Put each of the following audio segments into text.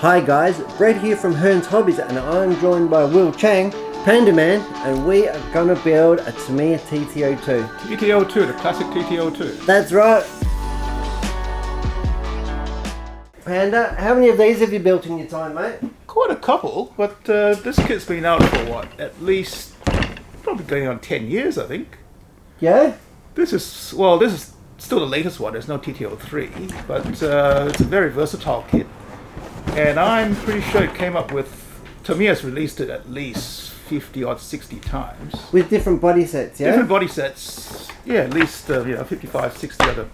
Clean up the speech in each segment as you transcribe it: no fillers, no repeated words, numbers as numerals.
Hi guys, Brett here from Hearns Hobbies and I'm joined by Will Chang, Panda Man, and we are going to build a Tamiya TT02. TT02, the classic TT02. That's right. Panda, how many of these have you built in your time, mate? Quite a couple, but this kit's been out for what? At least, probably going on 10 years, I think. Yeah? This is still the latest one. There's no TT03, but it's a very versatile kit. And I'm pretty sure it came up with, Tamiya's released it at least 50 or 60 times. With different body sets, yeah? Different body sets. Yeah, at least 55, 60 of them.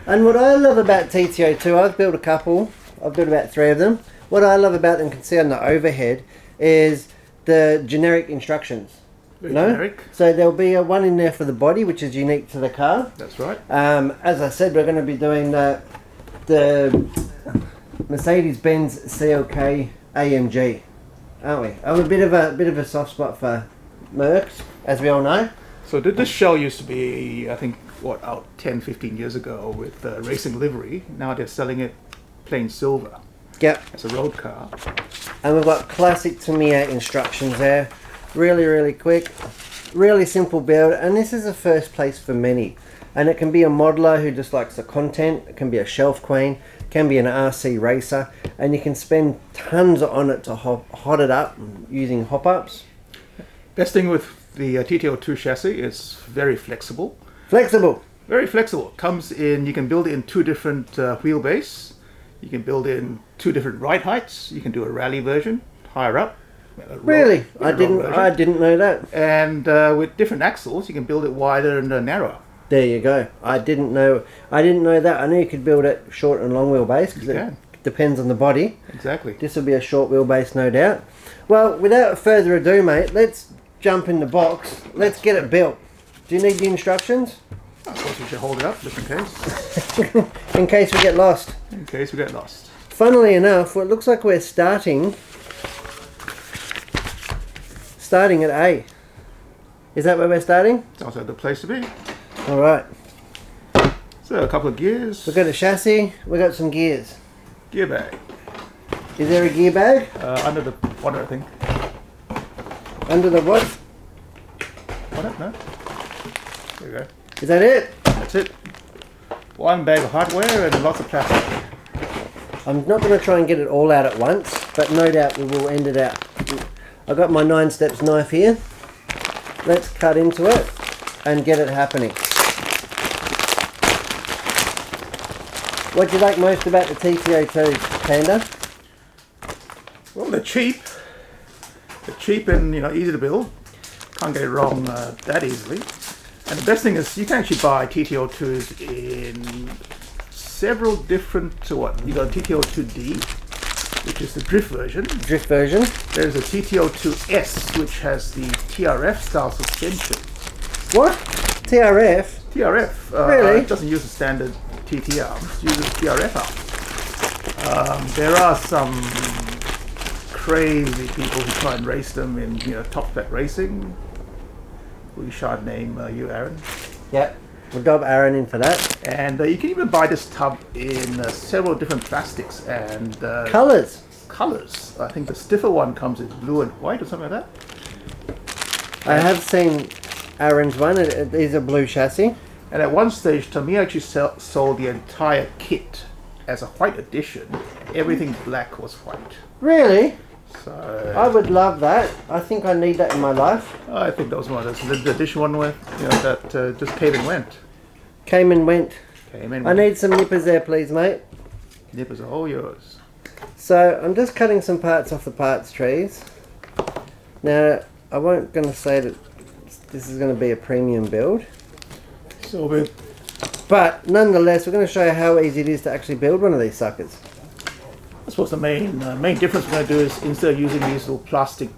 And what I love about TT02, I've built a couple. I've built about 3 of them. What I love about them, you can see on the overhead, is the generic instructions. Very generic. So there'll be one in there for the body, which is unique to the car. That's right. As I said, we're going to be doing the Mercedes-Benz CLK AMG, aren't we? I'm a bit of a soft spot for Mercs, as we all know. So this shell used to be, I think, out 10, 15 years ago with racing livery. Now they're selling it plain silver. Yep. It's a road car. And we've got classic Tamiya instructions there. Really, really quick. Really simple build. And this is a first place for many. And it can be a modeler who just likes the content. It can be a shelf queen. It can be an RC racer. And you can spend tons on it to hot it up using hop-ups. Best thing with the TT02 chassis, it's very flexible. Flexible. Very flexible. Comes in, you can build it in 2 different wheelbase. You can build in 2 different ride heights. You can do a rally version, higher up. Really? I didn't know that. And with different axles, you can build it wider and narrower. There you go. I didn't know that. I knew you could build it short and long wheelbase because it depends on the body. Exactly. This will be a short wheelbase, no doubt. Well, without further ado, mate, let's jump in the box. Let's get it built. Do you need the instructions? Of course, we should hold it up just in case. In case we get lost. In case we get lost. Funnily enough, it looks like we're starting at A. Is that where we're starting? Sounds like the place to be. All right. So a couple of gears. We've got a chassis. We've got some gears. Gear bag. Is there a gear bag? Under the bonnet, I think. Under the what? Bonnet, no? There you go. Is that it? That's it. 1 bag of hardware and lots of plastic. I'm not going to try and get it all out at once, but no doubt we will end it out. I've got my 9 steps knife here. Let's cut into it and get it happening. What do you like most about the TT02, Panda? Well, they're cheap. They're cheap and easy to build. Can't get it wrong that easily. And the best thing is you can actually buy TT02s in several different, you got a TT02D, which is the drift version. Drift version. There's a TT02S, which has the TRF style suspension. What? TRF? TRF. Really? It doesn't use the standard TT arms, it uses TRF arms. There are some crazy people who try and race them in top spec racing. We shan't name you, Aaron. Yep, we'll dub Aaron in for that. And you can even buy this tub in several different plastics and colours. I think the stiffer one comes in blue and white or something like that. I have seen Aaron's one. It is a blue chassis. And at one stage, Tamiya actually sold the entire kit as a white edition. Everything black was white. Really? So I would love that. I think I need that in my life. I think that was one of those limited edition one where that just came and went. Came and went. Came and I went. need some nippers there, please, mate. Nippers are all yours. So I'm just cutting some parts off the parts trees. Now I won't going to say that this is going to be a premium build, So but nonetheless, we're going to show you how easy it is to actually build one of these suckers. I suppose the main difference we're going to do is instead of using these little plastic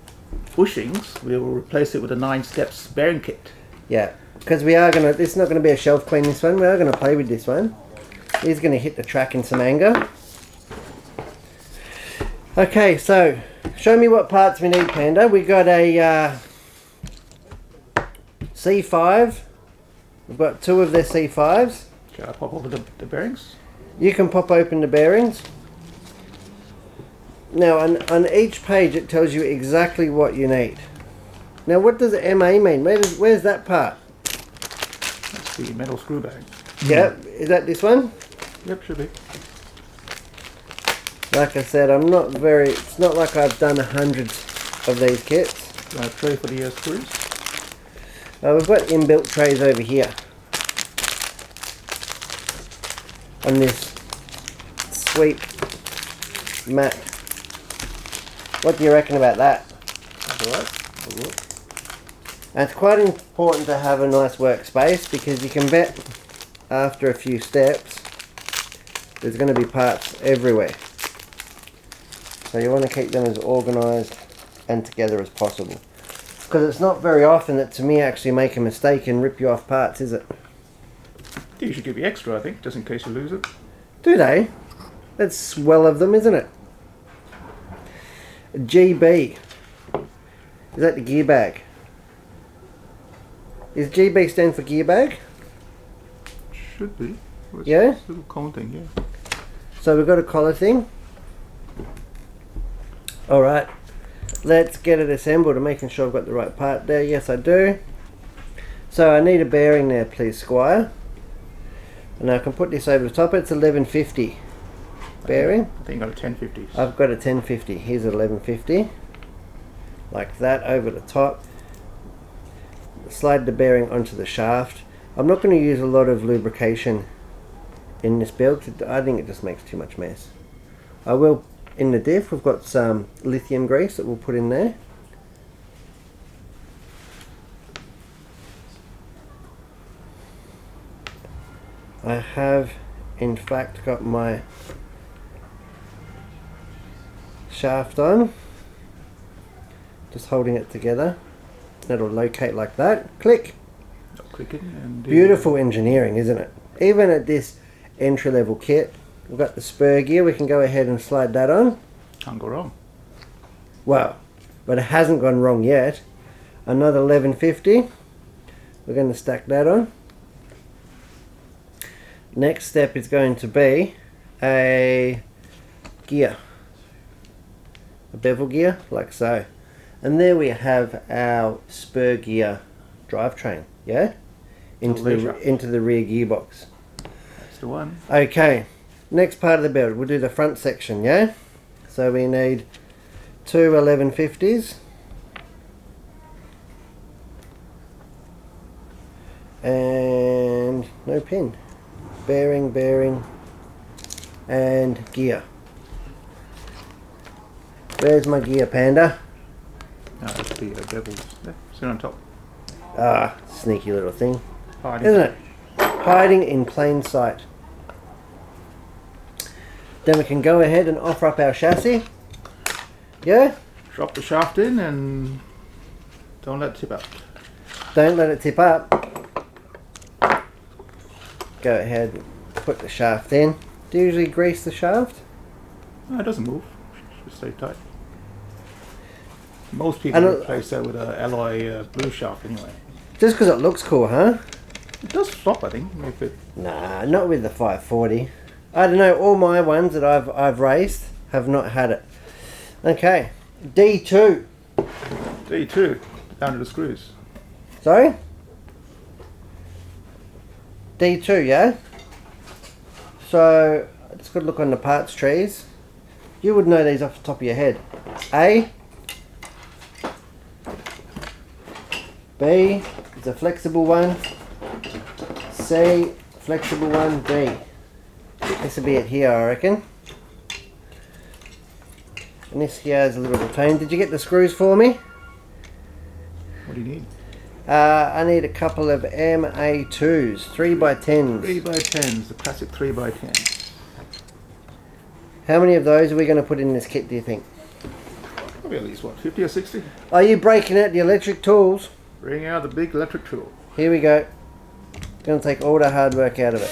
bushings, we will replace it with a 9 steps bearing kit. Yeah, because we are going to. This is not going to be a shelf queen. This one, we are going to play with this one. He's going to hit the track in some anger. Okay, so show me what parts we need, Panda. We got a C5. We've got 2 of their C5s. Shall I pop over the bearings? You can pop open the bearings. Now on each page it tells you exactly what you need. Now what does MA mean? Where's that part? That's the metal screw bag. Yep, is that this one? Yep, should be. Like I said, it's not like I've done hundreds of these kits. Tray for the screws. We've got inbuilt trays over here. On this sweep mat. What do you reckon about that? That's alright. And it's quite important to have a nice workspace because you can bet after a few steps there's going to be parts everywhere. So you want to keep them as organised and together as possible. Because it's not very often that to me actually make a mistake and rip you off parts, is it? You should give you extra, I think, just in case you lose it. Do they? That's swell of them, isn't it? GB. Is that the gear bag? Is GB stand for gear bag? Should be. What's Yeah? this little cone thing, yeah. So we've got a collar thing. Alright. Let's get it assembled and making sure I've got the right part there. Yes, I do. So I need a bearing there, please, Squire. And I can put this over the top. It's 1150 bearing. I think you got a 1050. I've got a 1050. Here's a 1150. Like that over the top. Slide the bearing onto the shaft. I'm not going to use a lot of lubrication in this build. I think it just makes too much mess. I will, in the diff, we've got some lithium grease that we'll put in there. I have in fact got my shaft on, just holding it together. That'll locate like that. Click. Click it and Beautiful engineering, isn't it? Even at this entry level kit, we've got the spur gear. We can go ahead and slide that on. Can't go wrong. Wow, but it hasn't gone wrong yet. Another 1150. We're going to stack that on. Next step is going to be a gear, a bevel gear, like so. And there we have our spur gear drivetrain, yeah? Into the rear gearbox. That's the one. Okay, next part of the build, we'll do the front section, yeah? So we need two 1150s. And no pin. Bearing, and gear. Where's my gear, Panda? No, that's the bevels. There, sit on top. Ah, sneaky little thing. Hiding. Isn't it? Hiding in plain sight. Then we can go ahead and offer up our chassis. Yeah? Drop the shaft in and don't let it tip up. Don't let it tip up. Go ahead and put the shaft in. Do you usually grease the shaft? No, it doesn't move. Just stay tight. Most people replace that with an alloy blue shaft anyway. Just because it looks cool, huh? It does flop, I think. If it... Nah, not with the 540. I don't know, all my ones that I've raced have not had it. Okay, D2. D2, down to the screws. Sorry? D2, yeah? So, I just got to look on the parts trees. You would know these off the top of your head. A. B is a flexible one. C, flexible one. D. This will be it here, I reckon. And this here is a little retain. Did you get the screws for me? What do you need? I need a couple of MA2s, 3x10s. 3x10s, the classic 3x10. How many of those are we going to put in this kit, do you think? Probably at least, what, 50 or 60? Are you breaking out the electric tools? Bring out the big electric tool. Here we go. Going to take all the hard work out of it.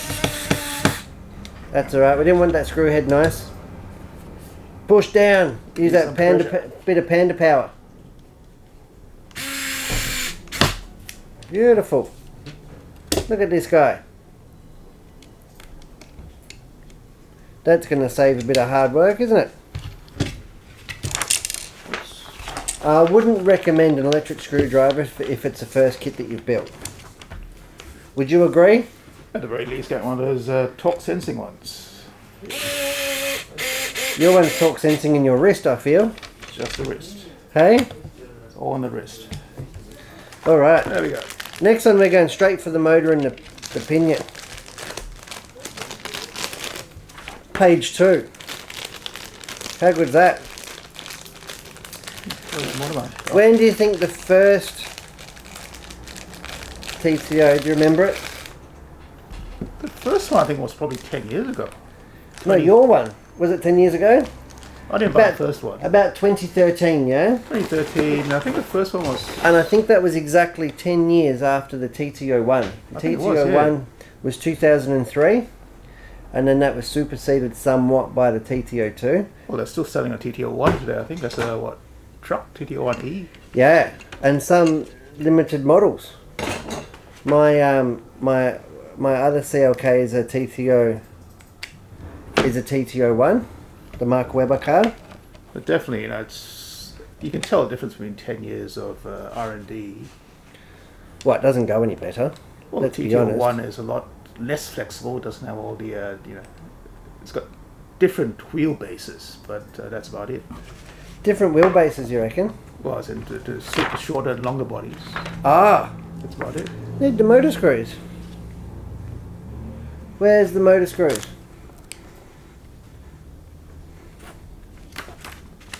That's alright, we didn't want that screw head nice. Push down. Use that bit of panda power. Beautiful. Look at this guy. That's going to save a bit of hard work, isn't it? I wouldn't recommend an electric screwdriver if it's the first kit that you've built. Would you agree? At the very least, get one of those torque sensing ones. Your one's torque sensing in your wrist, I feel. Just the wrist. Hey? It's all on the wrist. Alright. There we go. Next one, we're going straight for the motor and the pinion. Page 2. How good's that? When do you think the first TTO, do you remember it? The first one I think was probably 10 years ago. No, your one. Was it 10 years ago? I didn't buy the first one. About 2013, yeah? 2013, I think the first one was... And I think that was exactly 10 years after the TTO1. The TTO1 was 2003, and then that was superseded somewhat by the TTO2. Well, they're still selling a TTO1 today. I think that's a, what, truck? TTO1E? Yeah, and some limited models. My other CLK is a TTO1, the Mark Webber car. But definitely, you know, it's, you can tell the difference between 10 years of R&D. Well, it doesn't go any better. Well, the TTO1 is a lot less flexible. It doesn't have all the, you know, it's got different wheelbases, but that's about it. Different wheelbases, you reckon? Well, as in to suit the shorter and longer bodies. Ah! That's about it. Need the motor screws. Where's the motor screws?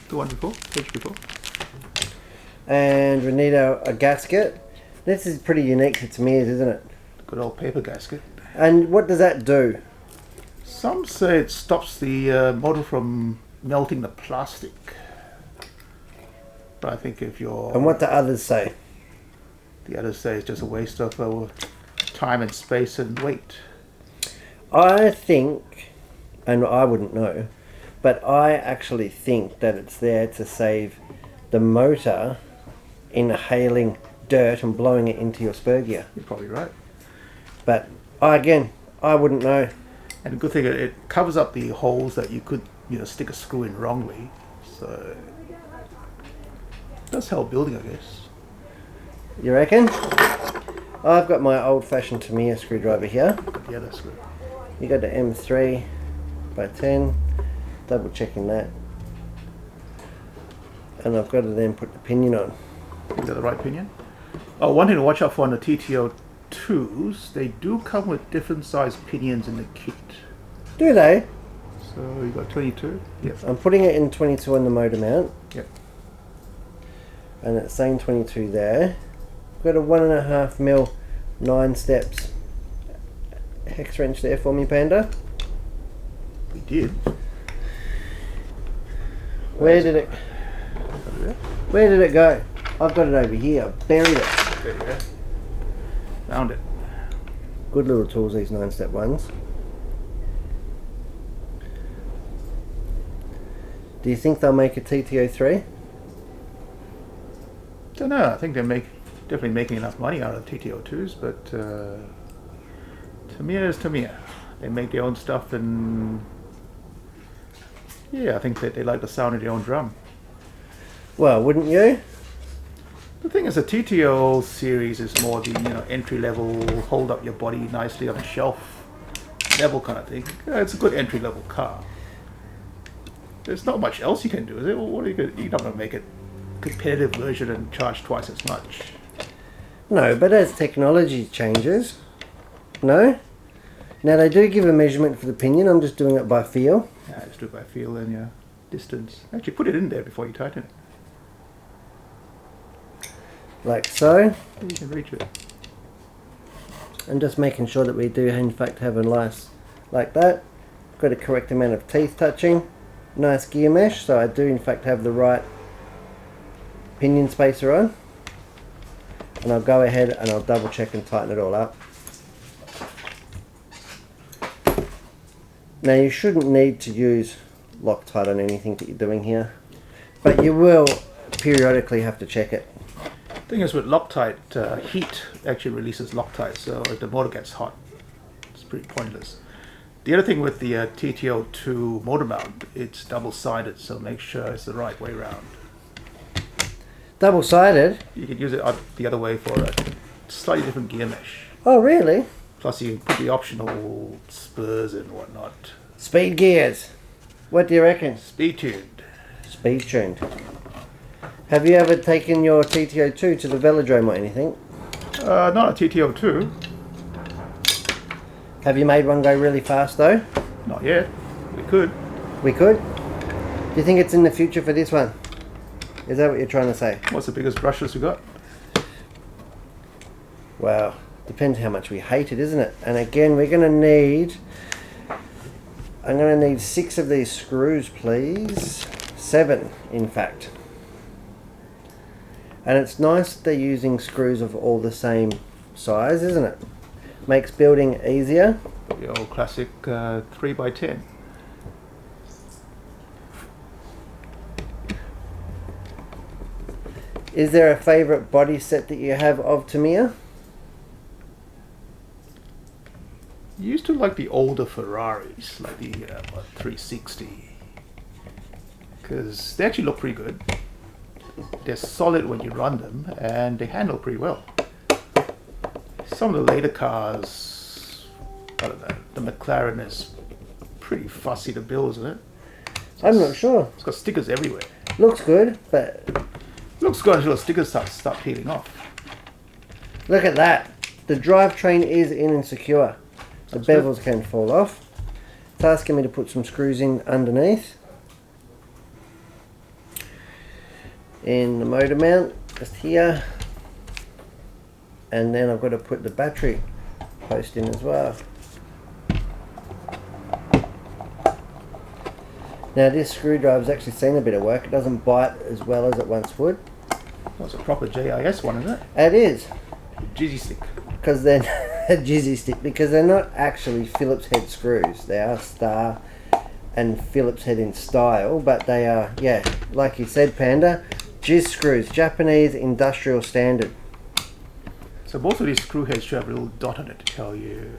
The one before, page before. And we need a gasket. This is pretty unique to Tamiya's, isn't it? Good old paper gasket. And what does that do? Some say it stops the motor from melting the plastic. But I think if you're... And what do others say? The others say it's just a waste of time and space and weight. I think, and I wouldn't know, but I actually think that it's there to save the motor inhaling dirt and blowing it into your spur gear. You're probably right. But I wouldn't know. And the good thing, it covers up the holes that you could, you know, stick a screw in wrongly. So it does help building, I guess. You reckon? I've got my old-fashioned Tamiya screwdriver here. Got the other screw. You got the M3 by 10. Double checking that. And I've got to then put the pinion on. Is that the right pinion? Oh, one thing to watch out for on the TTO2s, they do come with different size pinions in the kit. Do they? So you got 22? Yep. I'm putting it in 22 on the motor mount. Yep. And it's saying 22 there. Got a 1.5 mil 9 steps hex wrench there for me, Panda. We did. Where did it go? I've got it over here. Buried it. There you go. Found it. Good little tools, these 9-step ones. Do you think they'll make a TTO3? Don't know. I think they're definitely making enough money out of TTO2s, but Tamiya is Tamiya. They make their own stuff, and yeah, I think that they like the sound of their own drum. Well, wouldn't you? The thing is, the TTO series is more the, you know, entry level, hold up your body nicely on a shelf level kind of thing. It's a good entry level car. There's not much else you can do, is it? Well, what are you gonna, you're not going to make it competitive version and charge twice as much. No, but as technology changes, no. Now they do give a measurement for the pinion. I'm just doing it by feel. Yeah, just do it by feel and your distance. Actually, put it in there before you tighten it. Like so. You can reach it. I'm just making sure that we do in fact have a nice, like that. Got a correct amount of teeth touching. Nice gear mesh, so I do in fact have the right pinion spacer on. And I'll go ahead and I'll double check and tighten it all up. Now you shouldn't need to use Loctite on anything that you're doing here, but you will periodically have to check it. The thing is, with Loctite, heat actually releases Loctite, so if the motor gets hot, it's pretty pointless. The other thing with the TTO2 motor mount, it's double-sided, so make sure it's the right way around. Double-sided? You could use it the other way for a slightly different gear mesh. Oh, really? Plus you put the optional spurs and whatnot. Speed gears. What do you reckon? Speed tuned. Speed tuned. Have you ever taken your TTO2 to the velodrome or anything? Not a TTO2. Have you made one go really fast though? Not yet. We could. We could? Do you think it's in the future for this one? Is that what you're trying to say? What's the biggest brushless we got? Well, depends how much we hate it, isn't it? And again, we're going to need... I'm going to need 6 of these screws, please. 7, in fact. And it's nice that they're using screws of all the same size, isn't it? Makes building easier. The old classic 3x10. Is there a favourite body set that you have of Tamiya? You used to like the older Ferraris, like the 360, because they actually look pretty good. They're solid when you run them, and they handle pretty well. Some of the later cars, I don't know, the McLaren is pretty fussy to build, isn't it? I'm not sure. It's got stickers everywhere. Looks good, but Looks good until the stickers start peeling off. look at that. The drivetrain is in and secure. The That's good. bevels can fall off. It's asking me to put some screws in underneath. In the motor mount, just here. And then I've got to put the battery post in as well. Now this screwdriver's actually seen a bit of work. It doesn't bite as well as it once would. That's a proper JIS one, isn't it? It is. Jizzy stick. Because they're a jizzy stick, because they're not actually Phillips head screws. They are Star and Phillips head in style, but they are, yeah, like you said, Panda, jizz screws, Japanese industrial standard. So both of these screw heads should have a little dot on it to tell you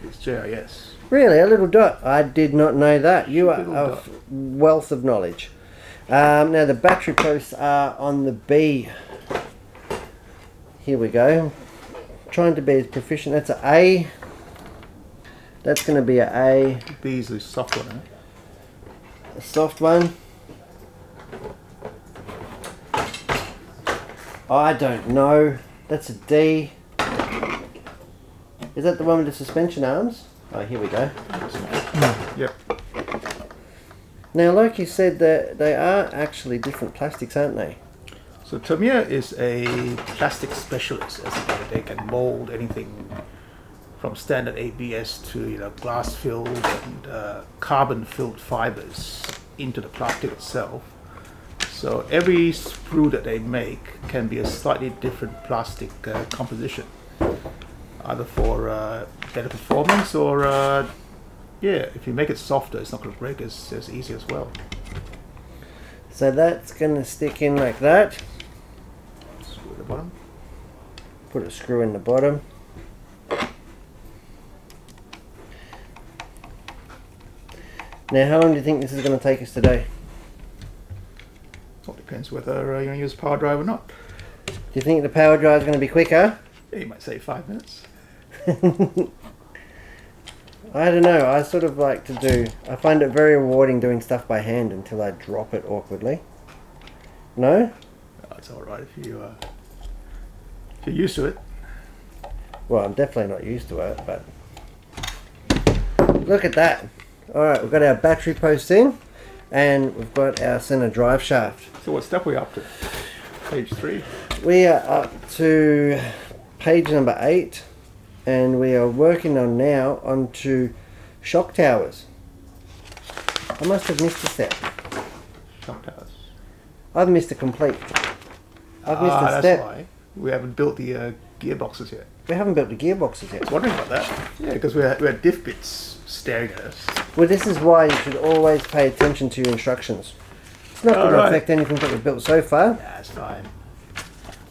it's JIS. Really, a little dot. I did not know that. You are Little a dot. wealth of knowledge. Now the battery posts are on the B. Here we go. Trying to be as proficient. That's an A. That's going to be an A. B is the soft one, eh? A soft one. I don't know. That's a D. Is that the one with the suspension arms? Oh, here we go. Yep. Now, like you said, they are actually different plastics, aren't they? So Tamiya is a plastic specialist, as they can mold anything from standard ABS to glass filled and carbon filled fibers into the plastic itself. So every sprue that they make can be a slightly different plastic composition, either for better performance or yeah, if you make it softer, it's not going to break as easy as well. So that's going to stick in like that. Screw at the bottom. Put a screw in the bottom. Now, how long do you think this is going to take us today? Well, depends whether you're going to use power drive or not. Do you think the power drive is going to be quicker? Yeah, you might say 5 minutes. I don't know. I sort of like to do... I find it very rewarding doing stuff by hand until I drop it awkwardly. No? It's all right if you're used to it. Well, I'm definitely not used to it, but... Look at that. Alright, we've got our battery post in, and we've got our center drive shaft. So what step are we up to? Page 3. We are up to page number 8, and we are working on now onto shock towers. I must have missed a step. Shock towers. I've missed a complete. I've missed a That's step. why we haven't built the gearboxes yet. We haven't built the gearboxes I yet. was wondering about that. Yeah, because we had diff bits staring at us. Well, this is why you should always pay attention to your instructions. It's not going to Alright. affect anything that we've built so far. That's fine.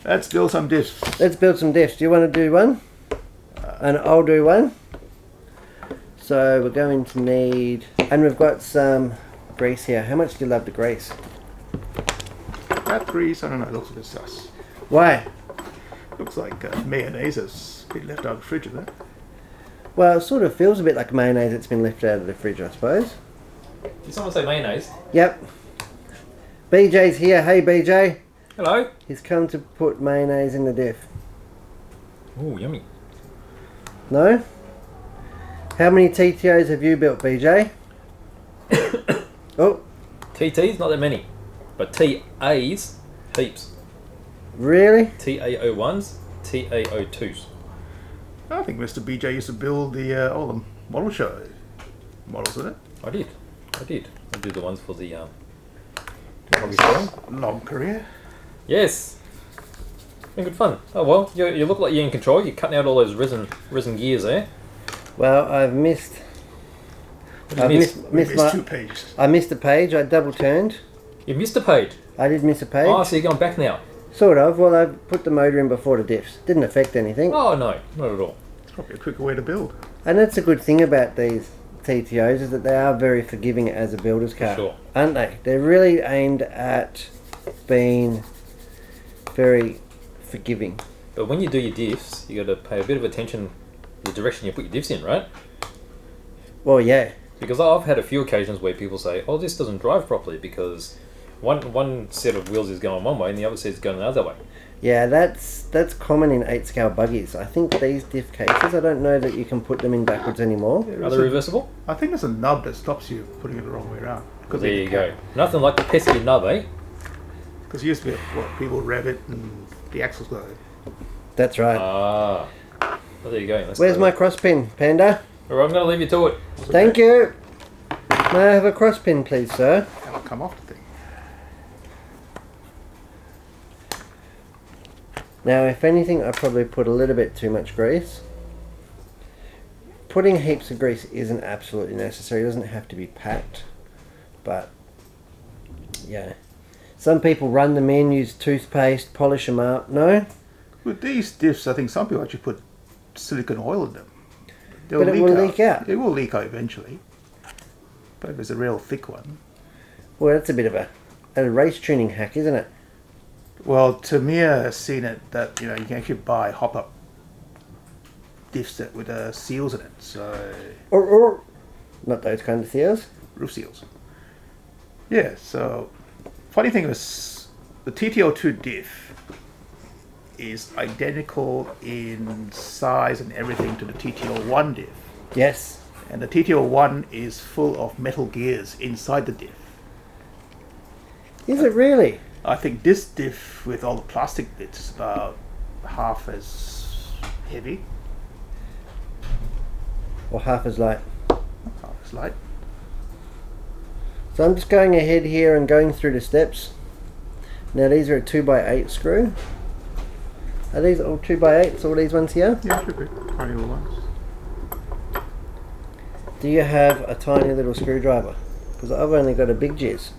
Let's build some diffs. Let's build some diffs. Do you want to do one? And I'll do one. So we're going to need... And we've got some grease here. How much do you love the grease? That grease, I don't know, it looks a bit sus. Why? Looks like mayonnaise has been left out of the fridge, isn't it? Well, it sort of feels a bit like mayonnaise that's been left out of the fridge, I suppose. Did someone say mayonnaise? Yep. BJ's here. Hey, BJ. Hello. He's come to put mayonnaise in the diff. Oh, yummy. No? How many TTOs have you built, BJ? Oh, TTs, not that many. But TAs, heaps. really? TAO1s, TAO2s. I think Mr. BJ used to build the all the model show models, isn't it? I did. I did the ones for the hobby store. Long career. Yes. Been good fun. Oh well, you look like you're in control. You're cutting out all those resin gears there. Well, I've missed. What did you miss? Missed It's my. 2 pages. I missed a page. I double turned. You missed a page. I did miss a page. Oh, so you're going back now. Sort of. Well, I put the motor in before the diffs. Didn't affect anything. Oh no, not at all. It's probably a quicker way to build. And that's a good thing about these TTOs is that they are very forgiving as a builder's car, sure. aren't they? They're really aimed at being very forgiving. But when you do your diffs, you got to pay a bit of attention to the direction you put your diffs in, right? Well, yeah. Because I've had a few occasions where people say, "Oh, this doesn't drive properly because one set of wheels is going one way and the other set is going the other way." Yeah, that's common in 8-scale buggies. I think these diff cases, I don't know that you can put them in backwards anymore. Are they reversible? I think there's a nub that stops you putting it the wrong way around. There you go. Nothing like the pesky nub, eh? Because used to be what people rev it and the axles go. That's right. Ah. Well, there you go. Let's Where's go. my cross pin, Panda? Alright, I'm going to leave you to it. Thank you. May I have a cross pin, please, sir? That'll come off the thing. Now, if anything, I probably put a little bit too much grease. Putting heaps of grease isn't absolutely necessary. It doesn't have to be packed. But, yeah. Some people run them in, use toothpaste, polish them up. No? With these diffs, I think some people actually put silicone oil in them. They'll But it will leak out. It will leak out eventually. But if it's a real thick one. Well, that's a bit of a race tuning hack, isn't it? Well, Tamiya has seen it that you can actually buy hop-up diffs that with seals in it. So Or not those kind of seals. roof seals. Yeah. So funny thing is, the TTO2 diff is identical in size and everything to the TTO1 diff. Yes. And the TTO1 is full of metal gears inside the diff. Is it really? I think this diff with all the plastic bits is about half as heavy, Or half as light? half as light. So I'm just going ahead here and going through the steps. Now these are a 2x8 screw. Are these all 2x8s, all these ones here? Yeah, should be. Tiny little ones. Do you have a tiny little screwdriver? Because I've only got a big jizz.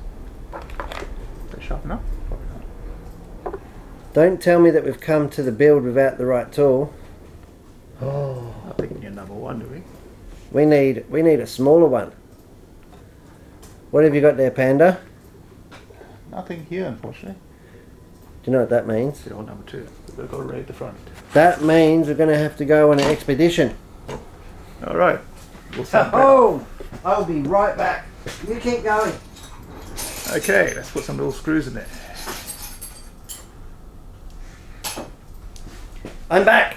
They're sharp enough? Probably not. Don't tell me that we've come to the build without the right tool. Oh, I think we need number one, do we? we need a smaller one. What have you got there, Panda? Nothing here, unfortunately. Do you know what that means? Still number two. We've got to go right at the front. That means we're going to have to go on an expedition. All right. We'll start back. Oh, I'll be right back. You keep going. Okay, let's put some little screws in there. I'm back.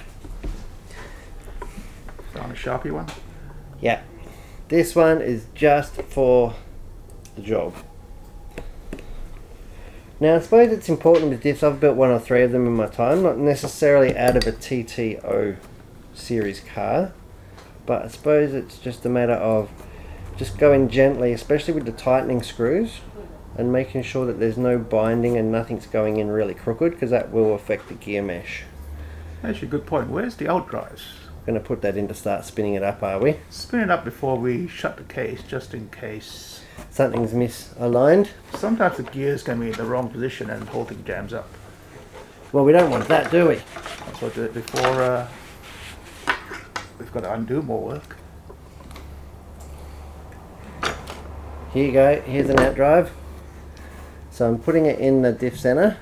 Found a Sharpie one. Yeah, this one is just for the job. Now I suppose it's important with diffs. I've built 1 or 3 of them in my time, not necessarily out of a TTO series car, but I suppose it's just a matter of just going gently, especially with the tightening screws, and making sure that there's no binding and nothing's going in really crooked, because that will affect the gear mesh. Actually, good point. Where's the out drives? Going to put that in to start spinning it up, are we? Spin it up before we shut the case, just in case. Something's misaligned. Sometimes the gears can be in the wrong position and the whole thing jams up. Well, we don't want that, do we? That's what I did before. We've got to undo more work. Here you go, here's an out drive. So I'm putting it in the diff center,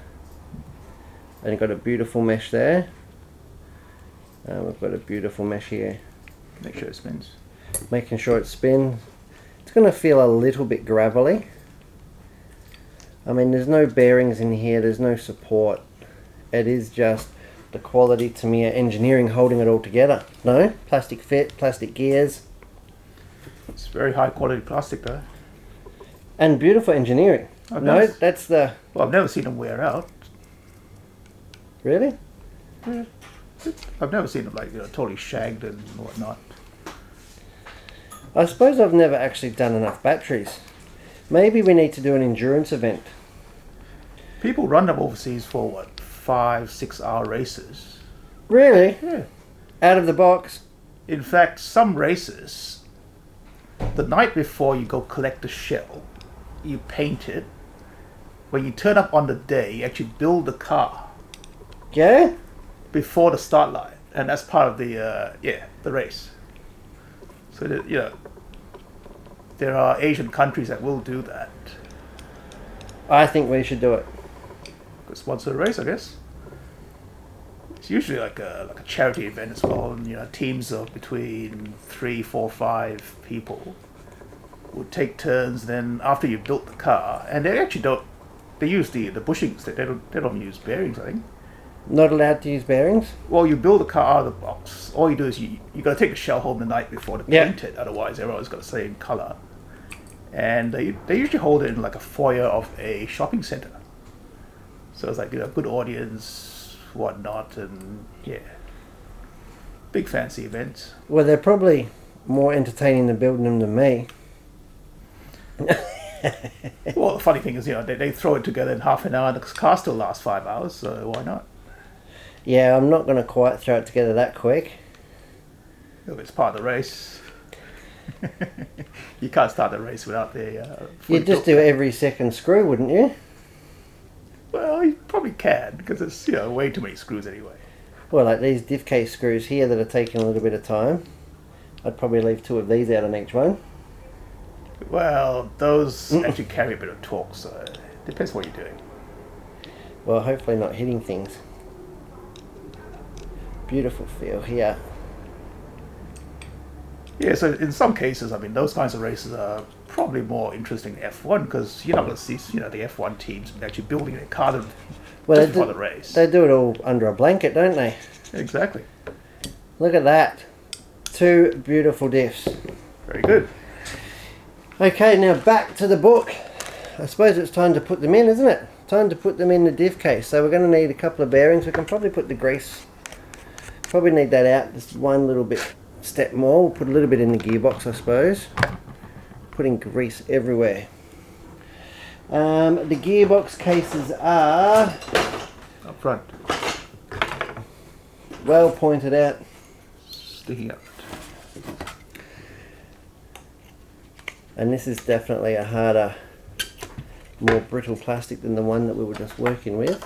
and you've got a beautiful mesh there. We've got a beautiful mesh here. Make sure it spins. Making sure it spins. It's going to feel a little bit gravelly. I mean, there's no bearings in here, there's no support. It is just the quality Tamiya engineering holding it all together. No? Plastic fit, plastic gears. It's very high quality plastic though. And beautiful engineering. Oh, No, nice. that's the... Well, I've never seen them wear out. Really? I've never seen them like totally shagged and whatnot. I suppose I've never actually done enough batteries. Maybe we need to do an endurance event. People run them overseas for what, 5-6 hour races. Really? Yeah. Out of the box? In fact, some races, the night before you go collect the shell, you paint it. When you turn up on the day, you actually build the car Yeah? before the start line, and that's part of the the race. So that, there are Asian countries that will do that. I think we should do it. Go sponsor a race, I guess. It's usually like a charity event as well, and teams of between 3, 4, 5 people would take turns. Then after you've built the car, and they actually don't. They use the bushings. They don't use bearings, I think. Not allowed to use bearings? Well, you build the car out of the box. All you do is you got to take the shell home the night before to Yeah. paint it. Otherwise, everyone's got the same color. And they usually hold it in like a foyer of a shopping center. So it's like good audience, whatnot, and big fancy event. Well, they're probably more entertaining than building them than me. Well, the funny thing is, they throw it together in half an hour, and the car still lasts 5 hours. So why not? Yeah, I'm not going to quite throw it together that quick. If it's part of the race. You can't start the race without the. You'd just do every second screw, wouldn't you? Well, you probably can because it's way too many screws anyway. Well, like these diff case screws here that are taking a little bit of time. I'd probably leave 2 of these out on each one. Well, those actually carry a bit of torque, so it depends what you're doing. Well, hopefully not hitting things. Beautiful feel here. Yeah, so in some cases, I mean, those kinds of races are probably more interesting than F1 because you're not going to see, the F1 teams actually building their car just before the race. They do it all under a blanket, don't they? Exactly. Look at that. 2 beautiful diffs. Very good. Okay, now back to the book. I suppose it's time to put them in, isn't it? Time to put them in the diff case. So we're going to need a couple of bearings. We can probably put the grease. Probably need that out just one little bit step more. We'll put a little bit in the gearbox, I suppose. Putting grease everywhere. The gearbox cases are Up front. well pointed out. Sticking up. And this is definitely a harder, more brittle plastic than the one that we were just working with.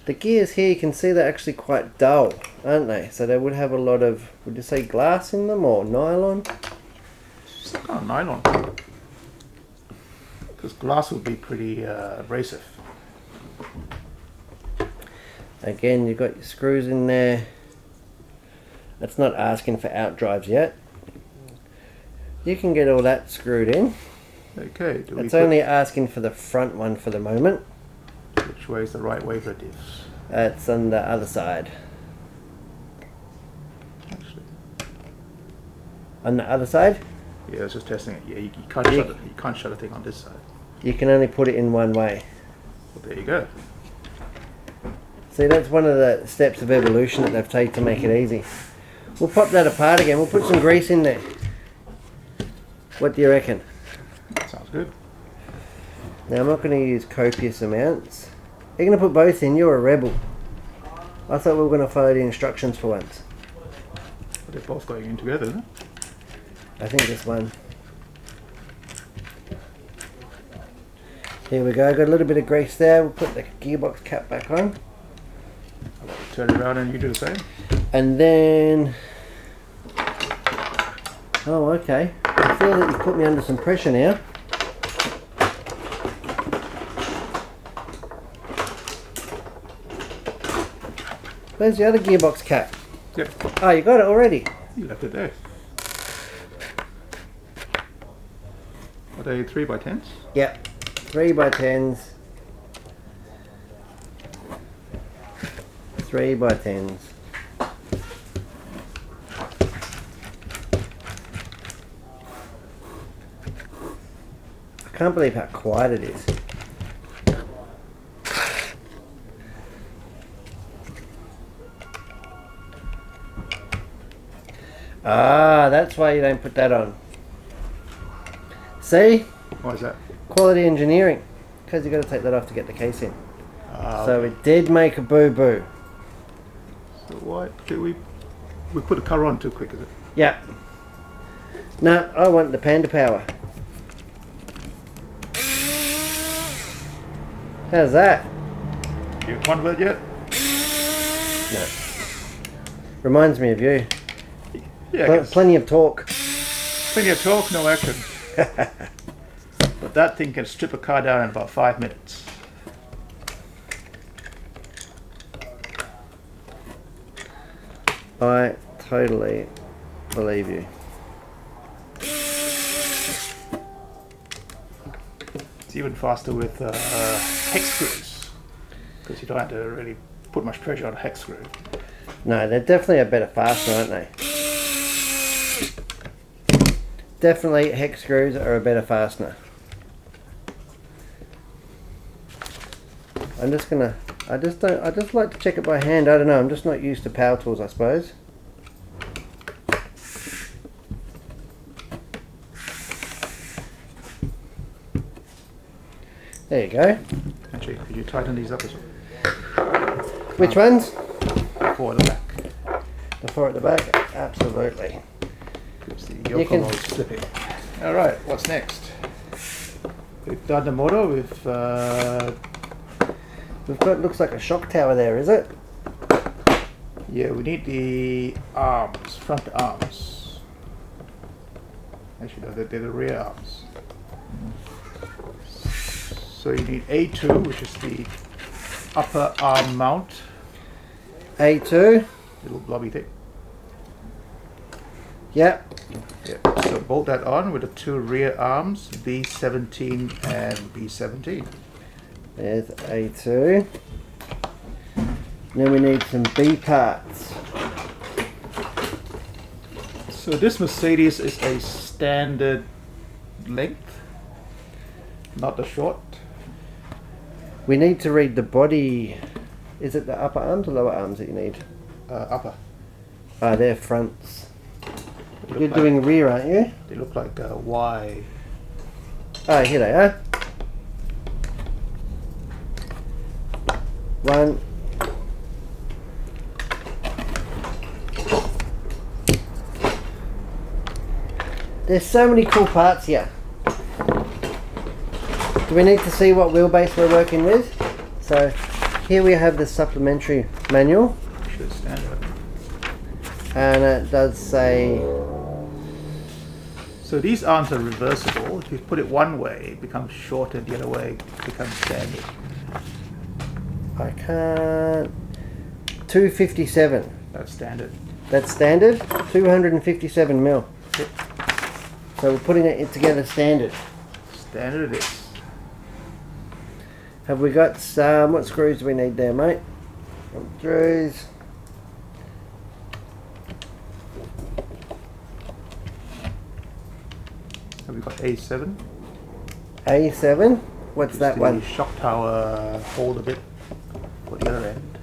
The gears here, you can see they're actually quite dull, aren't they? So they would have a lot of, would you say glass in them or nylon? Some kind of nylon. Because glass would be pretty abrasive. Again, you've got your screws in there. That's not asking for outdrives yet. You can get all that screwed in. Okay. It's only asking for the front one for the moment. Which way is the right way for diffs? It's on the other side. Actually. On the other side, Yeah, I was just testing it. Yeah, you can't shut a thing on this side. you can only put it in one way. Well, there you go. See, that's one of the steps of evolution that they've taken to make it easy. We'll pop that apart again. We'll put some grease in there. What do you reckon? Sounds good. Now, I'm not going to use copious amounts. You're going to put both in. You're a rebel. I thought we were going to follow the instructions for once. But they're both going in together, isn't it? I think this one. Here we go. Got a little bit of grease there. We'll put the gearbox cap back on. Turn it around and you do the same. And then... Oh, okay. I feel that you've put me under some pressure now. Where's the other gearbox cap? Yep, Oh, you got it already. you left it there. Are they 3x10s? Yep. 3x10s. 3x10s. I can't believe how quiet it is. Ah, that's why you don't put that on. See? Why is that? Quality engineering. Because you've got to take that off to get the case in. Ah, So it did make a boo-boo. so why did we put the cover on too quick, is it? Yeah. No, I want the Panda Power. How's that? You one word yet? No. Reminds me of you. Yeah, I guess. Plenty of talk. Plenty of talk, no action. But that thing can strip a car down in about 5 minutes. I totally believe you. It's even faster with hex screws, because you don't have to really put much pressure on a hex screw. No, they're definitely a better fastener, aren't they? Definitely hex screws are a better fastener. I just like to check it by hand. I don't know, I'm just not used to power tools, I suppose. There you go. Actually, could you tighten these up as well? Which ones? Forward and back. The four at the back? Absolutely. Keeps the You yoke can- roll slipping. Alright, what's next? We've done the motor, We've got, looks like a shock tower there, is it? yeah, we need the arms, front arms. Actually, no, they're the rear arms. So you need A2, which is the upper arm mount, A2. little blobby thing. Yep. Yeah. So bolt that on with the two rear arms, B17 and B17. There's A2. Then we need some B parts. So this Mercedes is a standard length, not the short. We need to read the body. Is it the upper arms or lower arms that you need? Upper. Ah, they're fronts. They You're look doing rear, aren't you? like, they look like Y. Oh, here they are. One. There's so many cool parts here. Do we need to see what wheelbase we're working with? So here we have the supplementary manual, Should stand up. and it does say, So these arms are reversible. If you put it one way, it becomes shorter. The other way it becomes standard. I can't, 257. That's standard. That's standard, 257 mil. Yep. So we're putting it together standard. Standard it is. Have we got some, what screws do we need there, mate? Screws. Have we got A7? A7. What's Just that the one? shock tower hold a bit for the other end.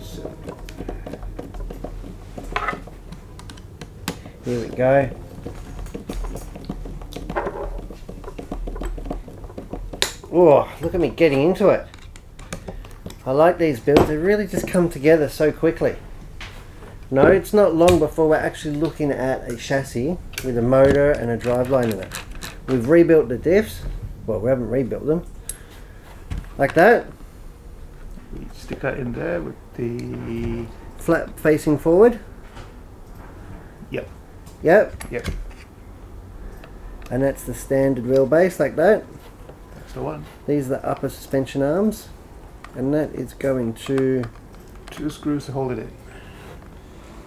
A7. Here we go. Oh, look at me getting into it. I like these builds. They really just come together so quickly. No, it's not long before we're actually looking at a chassis with a motor and a driveline in it. We've rebuilt the diffs. Well, we haven't rebuilt them. Like that. We stick that in there with the. Flat facing forward. Yep. Yep. Yep. And that's the standard wheelbase like that. That's the one. These are the upper suspension arms, and that is going to. 2 screws to hold it in.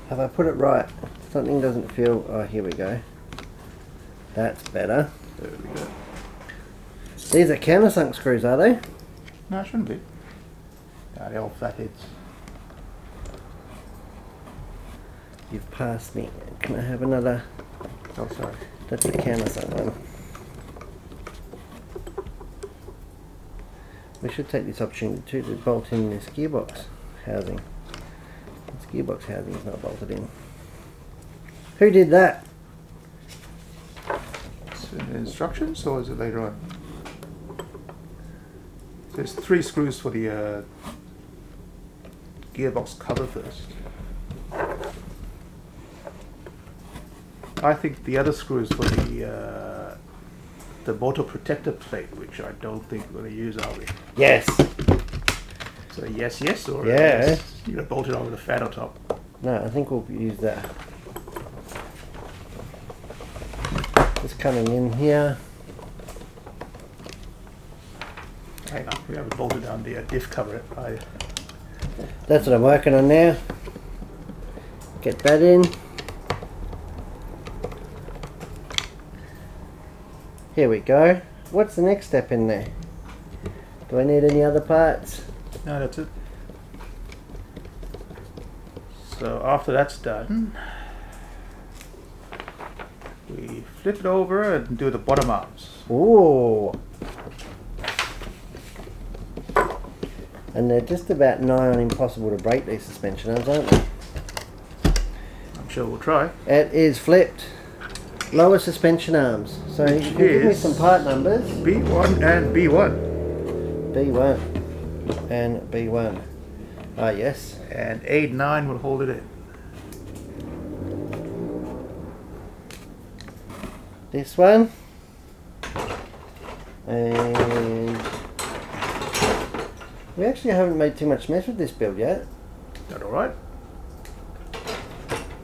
Have I put it right? Something doesn't feel. Oh, here we go. That's better. There we go. These are countersunk screws, are they? No, it shouldn't be. Ah, the old flatheads. You've passed me. Can I have another? Oh, sorry. That's a countersunk one. We should take this opportunity too to bolt in this gearbox housing. This gearbox housing is not bolted in. Who did that? It's in the instructions, or is it later on? There's 3 screws for the gearbox cover first. I think the other screw is for the motor protector plate, which I don't think we're going to use, are we? Yes. So yes, or Yeah. yes, you're going to bolt it over the fan on top. No, I think we'll use that. Just coming in here. Hang on, we haven't bolted down the diff cover. That's what I'm working on now. Get that in. Here we go. What's the next step in there? Do I need any other parts? No, that's it. So after that's done, we flip it over and do the bottom arms. Ooh. And they're just about nigh on impossible to break, these suspension arms, aren't they? I'm sure we'll try. It is flipped. Lower suspension arms. So you can give me some part numbers. B1 and B1. B1 and B1. Ah, yes. And A9 will hold it in. This one. And we actually haven't made too much mess with this build yet. That alright?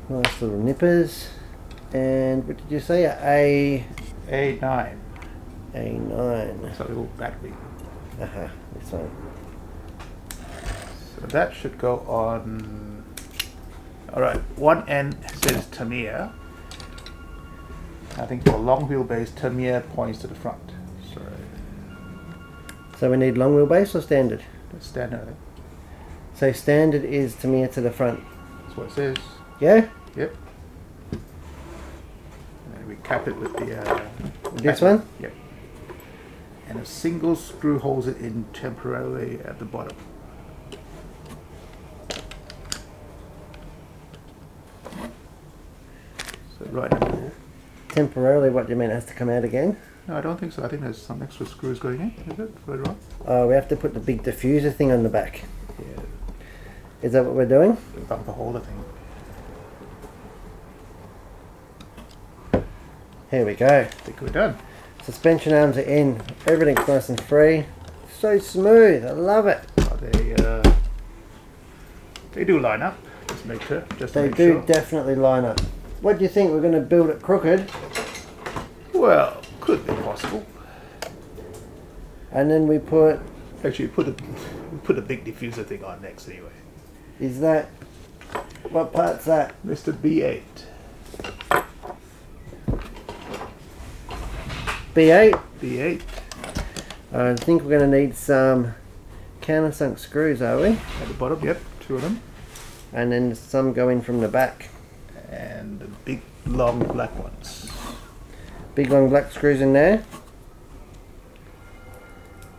Nice little nippers. And what did you say? A9. A9. It's a little battery. Aha, this one. So that should go on. Alright, one end says Tamiya. I think for long wheelbase, Tamiya points to the front. So we need long wheelbase or standard? That's standard, I think. So standard is Tamiya to the front. That's what it says. Yeah? Yep. And then we cap it with the... This one? Yep. And a single screw holds it in temporarily at the bottom. So right in the middle. Temporarily, what do you mean? It has to come out again? No, I don't think so. I think there's some extra screws going in. Is it? Right on? Oh, we have to put the big diffuser thing on the back. Yeah. Is that what we're doing? The bumper holder thing. Here we go. I think we're done. Suspension arms are in. Everything's nice and free. So smooth. I love it. Oh, they do line up. Just make sure. Just to They make do sure. definitely line up. What do you think? We're going to build it crooked, Well, could be possible. and then we put. Actually, we put a big diffuser thing on next anyway. Is that what part's that? Mr. B8. B8. B8 I think we're going to need some countersunk screws, are we? at the bottom. Yep, 2 of them. And then some go in from the back. And the big long black ones. Big long black screws in there.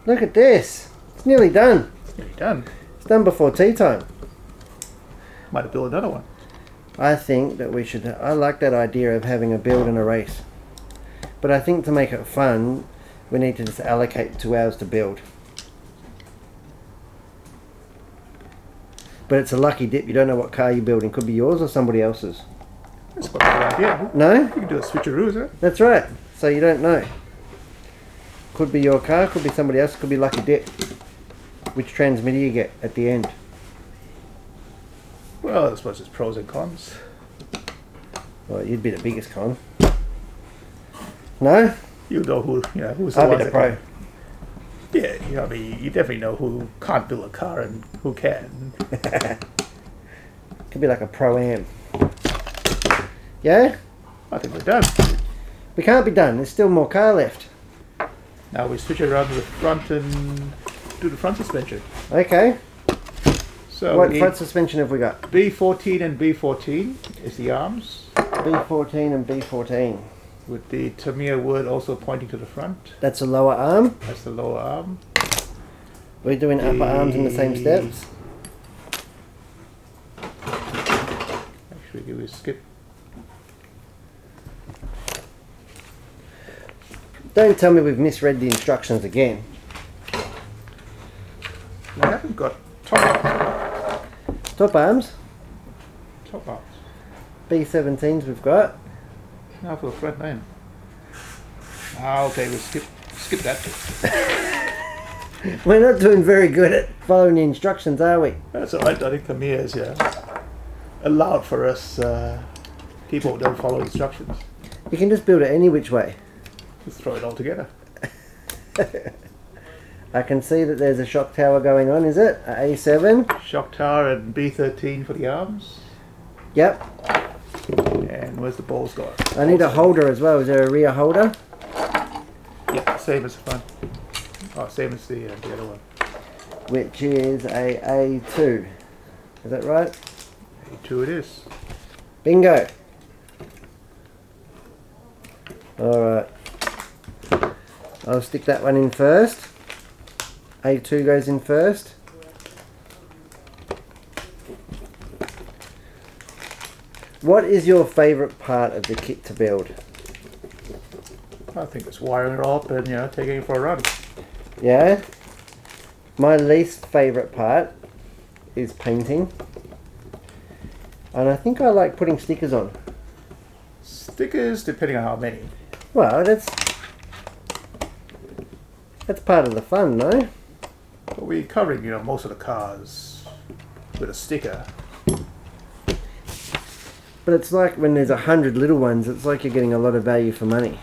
Look at this. It's nearly done. Nearly done. It's done before tea time. Might have built another one. I think that we should. I like that idea of having a build and a race. But I think to make it fun, we need to just allocate 2 hours to build. But it's a lucky dip. You don't know what car you're building. Could be yours or somebody else's. That's quite a good idea. No? You can do a switcheroo, isn't it? That's right. So you don't know. Could be your car, could be somebody else, could be lucky dip. Which transmitter you get at the end. Well, I suppose there's pros and cons. Well, you'd be the biggest con. No? You know who's the I'll ones be the that pro. You know, I mean, you definitely know who can't build a car and who can. Could be like a Pro-Am. Yeah? I think we're done. We can't be done. There's still more car left. Now we switch it around to the front and do the front suspension. Okay. So What we need front suspension have we got? B14 and B14 is the arms, B14 and B14. with the Tamiya wood also pointing to the front. That's a lower arm. That's the lower arm. We're doing upper arms in the same steps. Actually, give it a skip. Don't tell me we've misread the instructions again. We haven't got top arms. Top arms. Top arms. B17s we've got. Now for the front end. Ah, okay, we'll skip that bit. We're not doing very good at following the instructions, are we? That's alright. I think Tamiya is allowed for us people who don't follow instructions. You can just build it any which way. Just throw it all together. I can see that there's a shock tower going on, is it? A A7? Shock tower and B13 for the arms. Yep. And where's the balls gone? I need a holder as well. Is there a rear holder? Yeah, same as the front. Oh, same as the other one. Which is a A2. Is that right? A2 it is. Bingo. Alright. I'll stick that one in first. A2 goes in first. What is your favourite part of the kit to build? I think it's wiring it all up and taking it for a run. Yeah? My least favourite part is painting. And I think I like putting stickers on. Stickers, depending on how many. Well, that's part of the fun, no? But we're covering, most of the cars with a sticker. But it's like when there's 100 little ones, it's like you're getting a lot of value for money.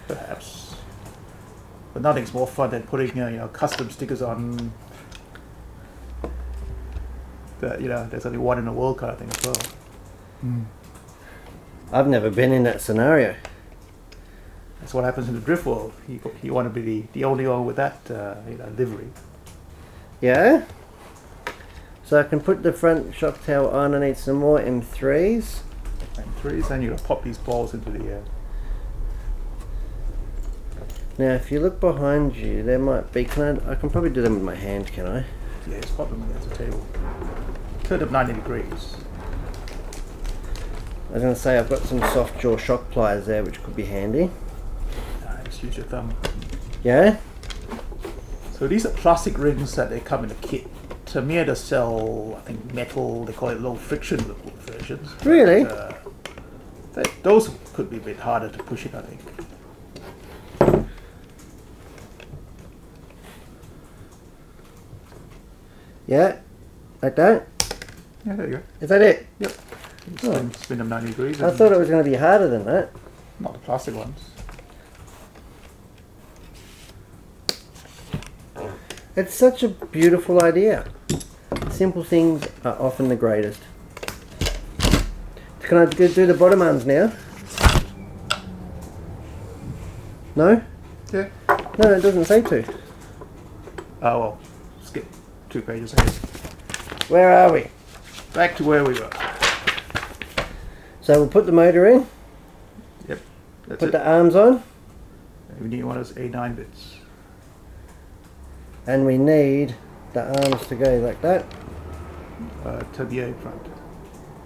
Perhaps. But nothing's more fun than putting, custom stickers on that, there's only one in the world kind of thing as well. I've never been in that scenario. That's what happens in the drift world. You want to be the only one with that, livery. Yeah? So I can put the front shock tower on. I need some more M3s. And threes, then you're going to pop these balls into the air. Now, if you look behind you, there might be... I can probably do them with my hand, can I? Yeah, just pop them against the table. Turn up 90 degrees. I was going to say I've got some soft jaw shock pliers there, which could be handy. Just use your thumb. Yeah? So these are plastic rings that they come in a kit. Tamiya does sell, I think, metal, they call it low friction versions. Really? But, those could be a bit harder to push in, I think. Yeah? Like that? Yeah, there you go. Is that it? Yep. You spin them 90 degrees. I thought it was going to be harder than that. Not the plastic ones. It's such a beautiful idea. Simple things are often the greatest. Can I do the bottom arms now? No? Yeah. No, it doesn't say to. Oh, well, skip 2 pages ahead. Where are we? Back to where we were. So we'll put the motor in, Yep. That's put it. the arms on, We need one of those A9 bits. and we need the arms to go like that, Tamiya in front.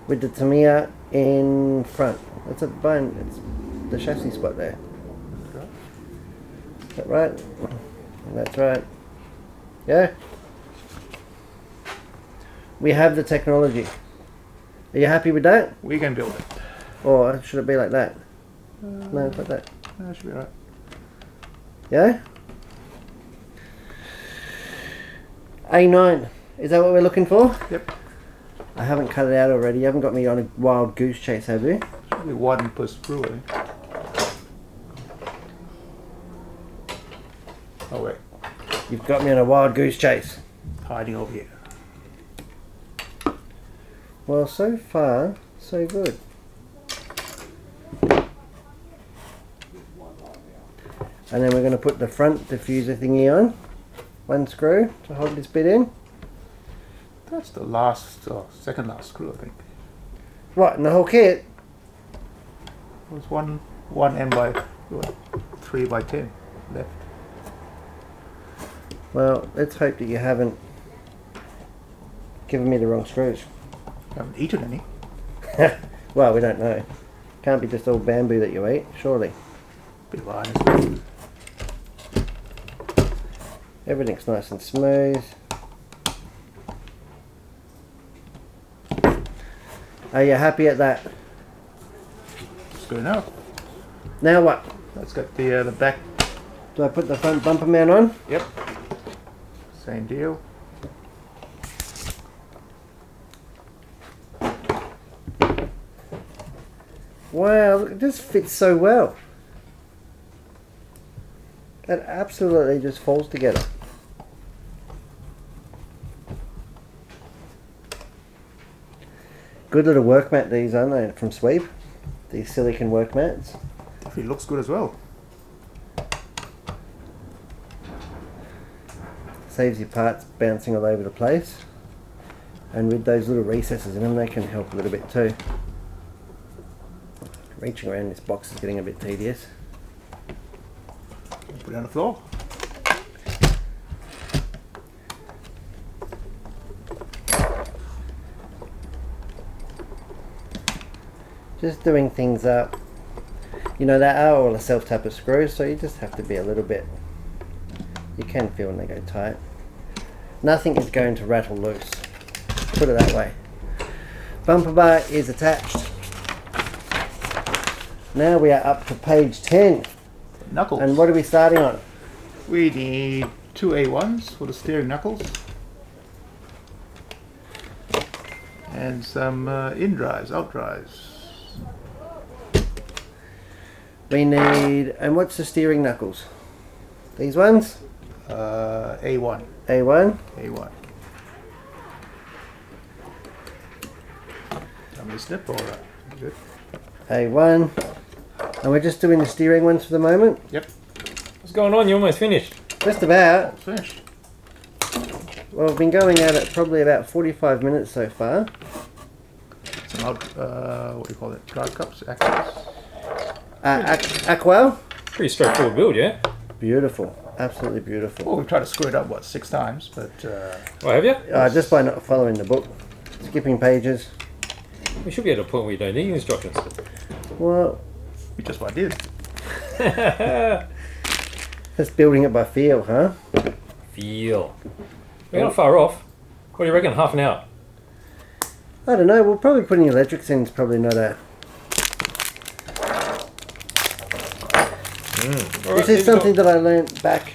with the Tamiya in front. It's a bone, it's the chassis spot there. Is that right? That's right. Yeah? We have the technology. Are you happy with that? We can build it. Or should it be like that? No, it's like that. That should be right. Yeah? A9. Is that what we're looking for? Yep. I haven't cut it out already. You haven't got me on a wild goose chase, have you? Should be one per screw, I think. Oh, wait. You've got me on a wild goose chase. Hiding over here. Well, so far, so good. And then we're going to put the front diffuser thingy on. One screw to hold this bit in. That's the last, second last screw, I think. What, in the whole kit? There's one M by 3 by 10 left. Well, let's hope that you haven't given me the wrong screws. Haven't eaten any. Well, we don't know. Can't be just all bamboo that you eat, surely. Bit of iron as well. Everything's nice and smooth. Are you happy at that? It's good enough. Now what? Let's get the back. Do I put the front bumper mount on? Yep. Same deal. Wow, it just fits so well. It absolutely just falls together. Good little work mat these, aren't they, from Sweep? These silicon work mats. Definitely looks good as well. Saves your parts bouncing all over the place. And with those little recesses in them, they can help a little bit too. Reaching around this box is getting a bit tedious. Put it on the floor. Just doing things up. You know, they are all a self-tappet screws, so you just have to be a little bit... You can feel when they go tight. Nothing is going to rattle loose. Put it that way. Bumper bar is attached. Now we are up to page 10. Knuckles. And what are we starting on? We need 2 A1s for the steering knuckles. And some in drives, out drives. We need... And what's the steering knuckles? These ones? A1. A1. A1. Somebody snip or good. A1. And we're just doing the steering ones for the moment? Yep. What's going on? You're almost finished. Just about. It's finished. Well, we've been going at it probably about 45 minutes so far. Some out, what do you call it? Drive cups, axles. Aqua. Pretty straightforward build, yeah? Beautiful. Absolutely beautiful. Well, we've tried to screw it up, 6 times, but Oh, have you? Just by not following the book. Skipping pages. We should be at a point where you don't need instructions. Well, we just what I did. just building it by feel, huh? Feel. We're not far off. What do you reckon? Half an hour? I don't know. We'll probably putting electrics in is probably not a... Alright, This is something that I learnt back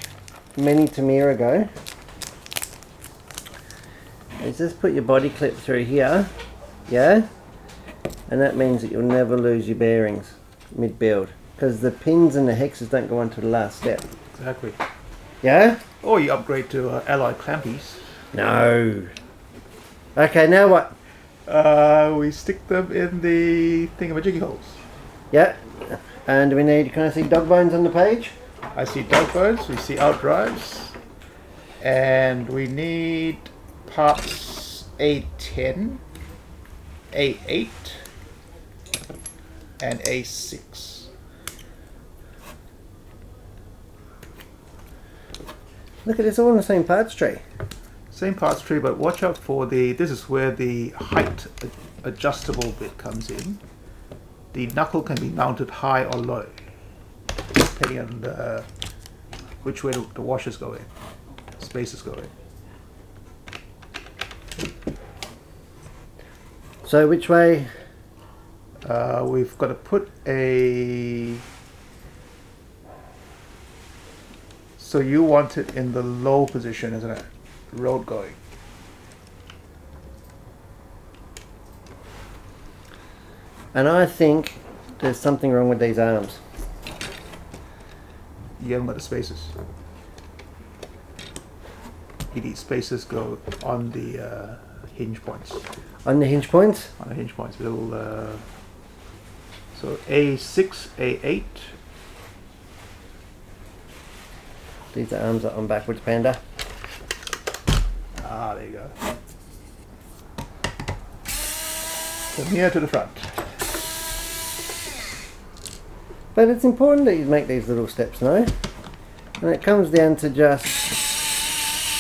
many Tamiya ago. Is just put your body clip through here, yeah? And that means that you'll never lose your bearings mid-build. Because the pins and the hexes don't go on to the last step. Exactly. Yeah? Or you upgrade to alloy clampies. No. Okay, now what? We stick them in the thingamajiggy holes. Yeah. And we need, can I see dog bones on the page? I see dog bones, we see out drives, and we need parts A10, A8, and A6. Look at this, all in the same parts tree. Same parts tree, but watch out for this is where the height adjustable bit comes in. The knuckle can be mounted high or low, depending on which way the washers go in, spaces go in. So which way? We've got to put a... So you want it in the low position, isn't it? Road going. And I think there's something wrong with these arms. You haven't got the spaces. these spacers go on the hinge points. On the hinge points. On the hinge points, little. So A6, A8. These are arms are on backwards, Panda. Ah, there you go. From here to the front. But it's important that you make these little steps, no? And it comes down to just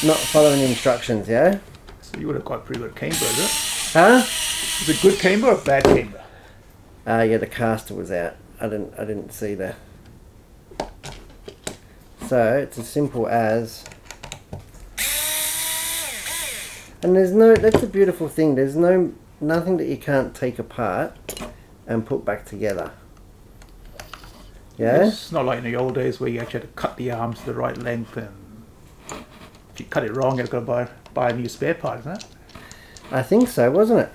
not following instructions, yeah? So you would have got pretty good camber, is it? Huh? Is it good camber or bad camber? Yeah, the caster was out. I didn't see that. So it's as simple as, and there's no. That's a beautiful thing. There's nothing that you can't take apart and put back together. Yeah. It's not like in the old days where you actually had to cut the arms to the right length, and if you cut it wrong, you've got to buy a new spare part, isn't it? I think so, wasn't it?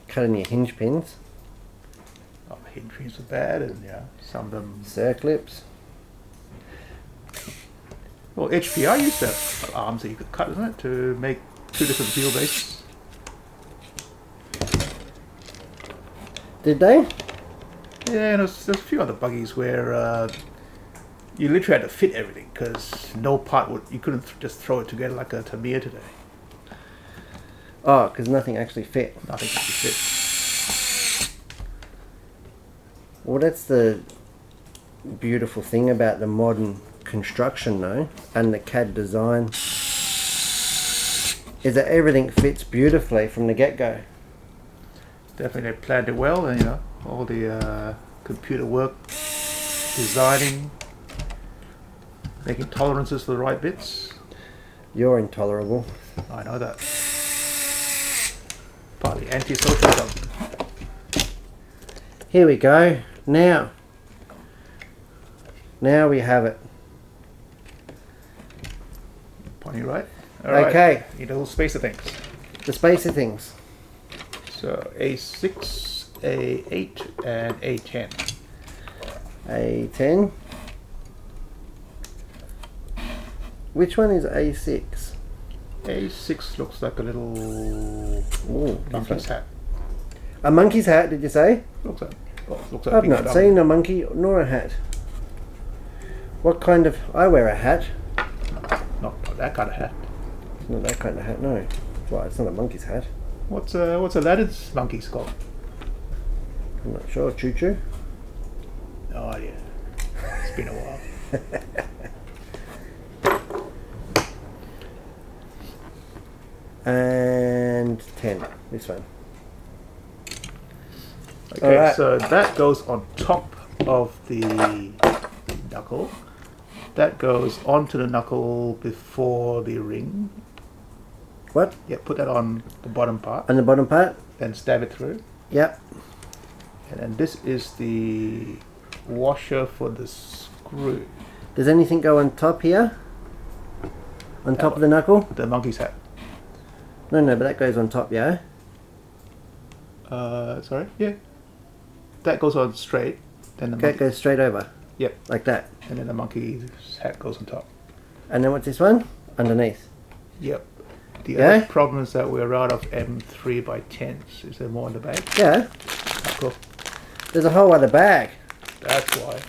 Cutting your hinge pins, Oh, hinge pins are bad, and yeah, some of them. circlips. Well, HPI used to have arms that you could cut, isn't it, to make two different wheelbases. Did they? Yeah, and there's a few other buggies where you literally had to fit everything because no part would. You couldn't just throw it together like a Tamiya today. Oh, because nothing actually fit. Nothing could fit. Well, that's the beautiful thing about the modern construction, though, and the CAD design, is that everything fits beautifully from the get-go. Definitely, they planned it well, and all the computer work, designing, making tolerances for the right bits. You're intolerable. I know that. Partly anti-socialism. Here we go. Now we have it. Pointing right. All right. Okay. Need a little spacer things. The spacer things. So A6, A8, and A10. A10. Which one is A6? A6 looks like a little Ooh, monkey's hat. a monkey's hat, did you say? Looks like a I've big not dog. seen a monkey nor a hat. What kind of... I wear a hat. Not that kind of hat. It's not that kind of hat, no. Well, it's not a monkey's hat. What's Aladdin's monkey's called? I'm not sure. Choo-choo? No idea. It's been a while. And 10. This one. Okay, Alright. so that goes on top of the knuckle. That goes onto the knuckle before the ring. What? Yeah, put that on the bottom part, On the bottom part? then stab it through. Yep. And then this is the washer for the screw. Does anything go on top here? On top of the knuckle? The monkey's hat. No, but that goes on top, yeah? Sorry? Yeah. That goes on straight. Then the Okay, it monkey, goes straight over. Yep. Like that. and then the monkey's hat goes on top. And then what's this one? Underneath. Yep. The Yeah? other problem is that we're out of M3 by 10s. Is there more in the bag? Yeah. Oh, cool. There's a whole other bag. That's why.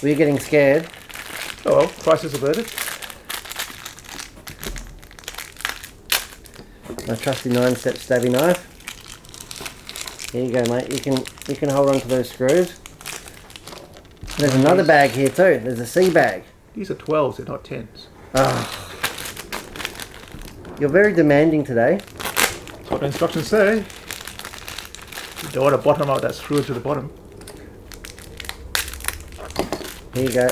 Were you getting scared? Oh well, crisis averted. My trusty 9-step stabby knife. Here you go, mate. You can hold on to those screws. There's another bag here too. There's a C bag. These are 12s, they're not 10s. Oh. You're very demanding today. That's what the instructions say. You don't want to bottom out that screw to the bottom. Here you go.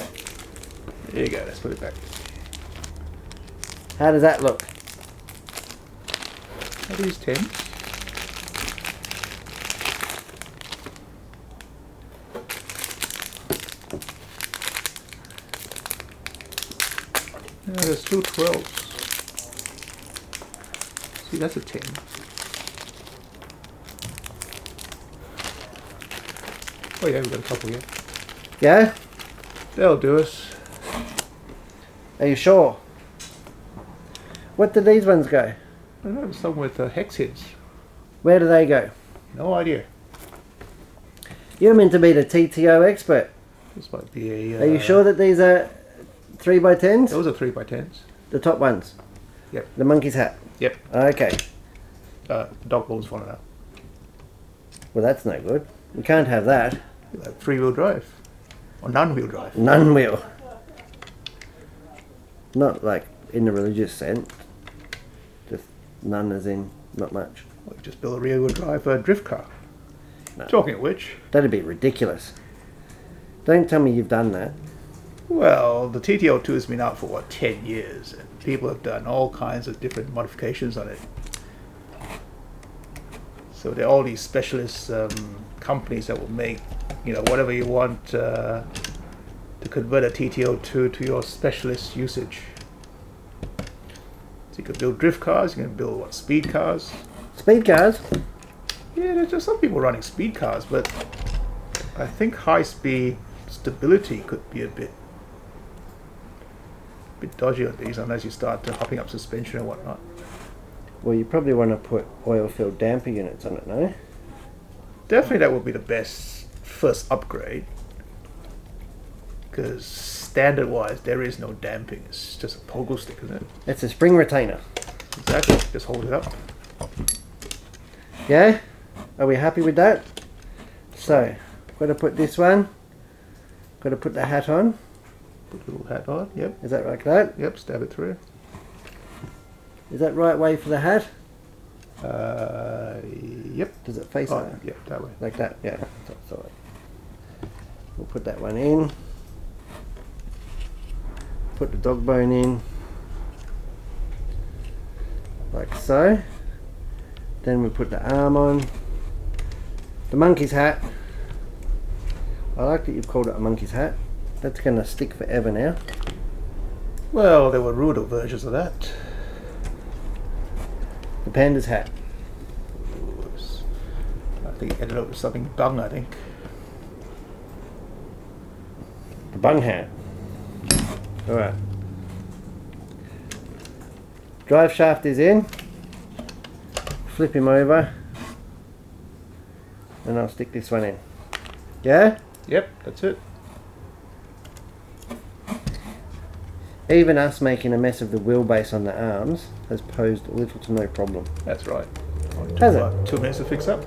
There you go, let's put it back. How does that look? Are these 10s? No, there's two 12s. See, that's a 10. Oh yeah, we've got a couple here. Yeah? They'll do us. Are you sure? What do these ones go? I don't know, some with hex hits. Where do they go? No idea. You're meant to be the TTO expert. This might be a. Are you sure that these are 3x10s? Those are 3x10s. The top ones? Yep. The monkey's hat? Yep. Okay. Dog bones falling out. Well, that's no good. We can't have that. 3-wheel drive. Or non-wheel drive. None wheel. Not like in the religious sense. Just none as in not much. Or you just build a rear-wheel drive drift car. No. Talking of which, That'd be ridiculous. Don't tell me you've done that. well, the TTO2 has been out for 10 years, and people have done all kinds of different modifications on it. So there are all these specialist companies that will make, whatever you want to convert a TTO2 to your specialist usage. So you can build drift cars, you can build speed cars. Speed cars? Yeah, there's just some people running speed cars, but I think high speed stability could be a bit dodgy on these unless you start hopping up suspension and whatnot. Well, you probably want to put oil-filled damper units on it, no? Definitely that would be the best first upgrade, because standard wise there is no damping, it's just a pogo stick, isn't it? It's a spring retainer. Exactly, just hold it up. Yeah? Are we happy with that? So, got to put this one. Got to put the hat on. Put the little hat on, yep, Is that like that? yep, stab it through. Is that right way for the hat? Yep. Does it face Oh, that? yep, that way. Like that? Yeah. Sorry. We'll put that one in. Put the dog bone in. Like so. Then we put the arm on. The monkey's hat. I like that you've called it a monkey's hat. That's going to stick forever now. Well, there were ruder versions of that. The panda's hat. I think it ended up with something bung, I think. The bung hat. Alright. Drive shaft is in. Flip him over. And I'll stick this one in. Yeah? Yep, that's it. Even us making a mess of the wheelbase on the arms has posed little to no problem. That's right. Has Took about 2 minutes to fix up.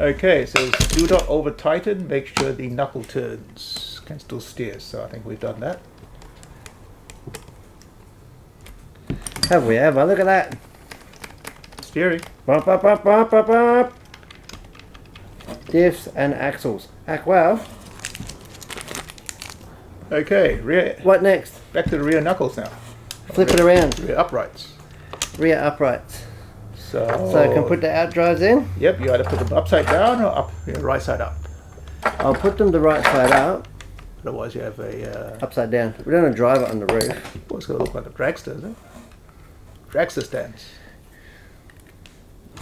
Okay, so do not over tighten, make sure the knuckle turns. Can still steer, so I think we've done that. Have we ever? Look at that. Steering. Bump, bump, bump, bump, bump, bump. Diffs and axles. Well, Okay, rear. what next? Back to the rear knuckles now. Flip it around. Rear uprights. Rear uprights. So So I can put the outdrives in. Yep, you either put them upside down or up, right side up. I'll put them the right side up, Otherwise, you have a. upside down. We don't want to drive it on the roof. Well, it's going to look like a dragster, isn't it? Dragster stance.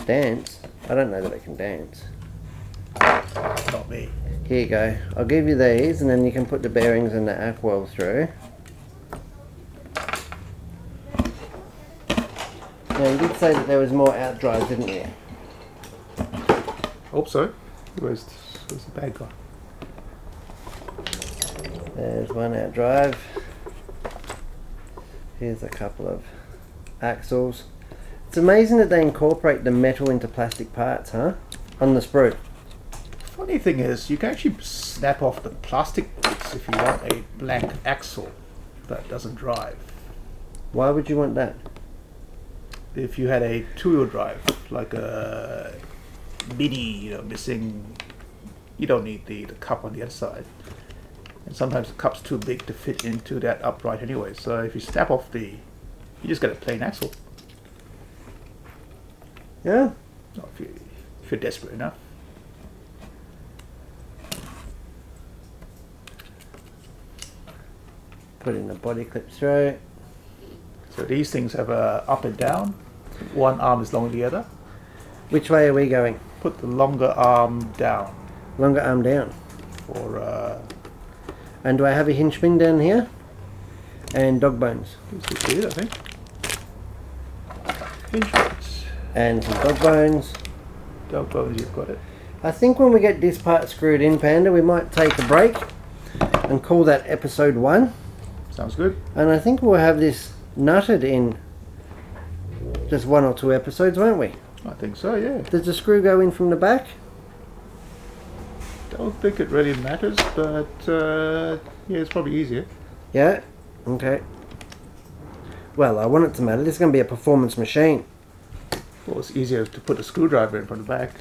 Dance? I don't know that it can dance. Not me. Here you go. I'll give you these, and then you can put the bearings and the Ackwell through. Now, you did say that there was more outdrives, didn't you? Hope so. Where's the bad guy? There's one outdrive. Here's a couple of axles. It's amazing that they incorporate the metal into plastic parts, huh? On the sprue. Funny thing is, you can actually snap off the plastic bits if you want a blank axle that doesn't drive. Why would you want that? If you had a two-wheel drive, like a Mini, missing, you don't need the cup on the other side. And sometimes the cup's too big to fit into that upright anyway. So if you snap off you just get a plain axle. Yeah? Or if you're desperate enough. Put in the body clip through. So these things have a up and down. One arm is longer than the other. Which way are we going? Put the longer arm down Longer arm down. for And do I have a hinge pin down here? and dog bones. This is it, I think. Hinge bits. And some dog bones. Dog bones, you've got it. I think when we get this part screwed in, Panda, we might take a break and call that episode 1. Sounds good. And I think we'll have this nutted in just 1 or 2 episodes, won't we? I think so, yeah. Does the screw go in from the back? Don't think it really matters, but yeah, it's probably easier. Yeah? Okay. Well, I want it to matter. This is going to be a performance machine. Well, it's easier to put a screwdriver in from the back.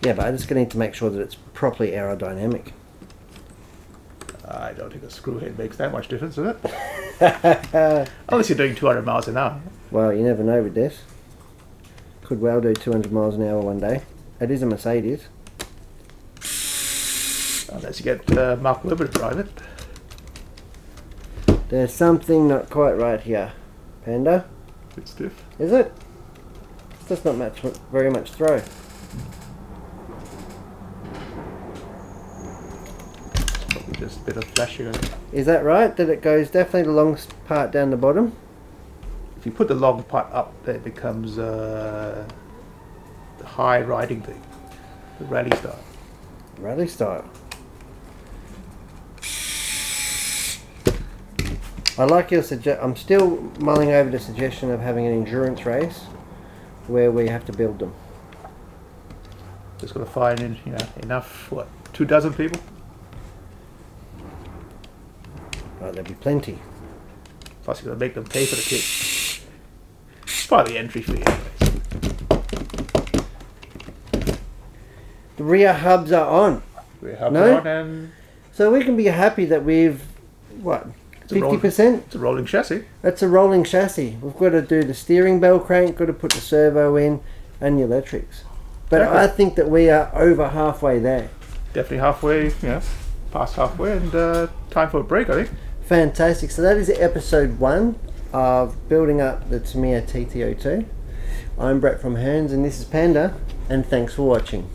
Yeah, but I'm just going to need to make sure that it's properly aerodynamic. I don't think a screw head makes that much difference, does it? Unless you're doing 200 miles an hour. Well, you never know with this. Could well do 200 miles an hour one day. It is a Mercedes. Unless you get Mark Webber to drive it. There's something not quite right here, Panda. Bit stiff. Is it? It does not match very much throw. Probably just a bit of flashing. Is that right? That it goes definitely the long part down the bottom? If you put the long part up, there becomes the high riding thing. The rally style. Rally style. I like your I'm still mulling over the suggestion of having an endurance race where we have to build them. Just got to find enough, 24 people? Right, there'll be plenty. Plus you got to make them pay for the kit. It's part of the entry fee anyways. The rear hubs are on. We have No? on and So we can be happy that we've, what, It's a roll- 50%? it's a rolling chassis. That's a rolling chassis. We've got to do the steering bell crank, got to put the servo in, and the electrics. But Okay. I think that we are over halfway there. Definitely halfway, past halfway, and time for a break, I think. Fantastic. So that is episode 1 of building up the Tamiya TT02. I'm Brett from Hearns, and this is Panda, and thanks for watching.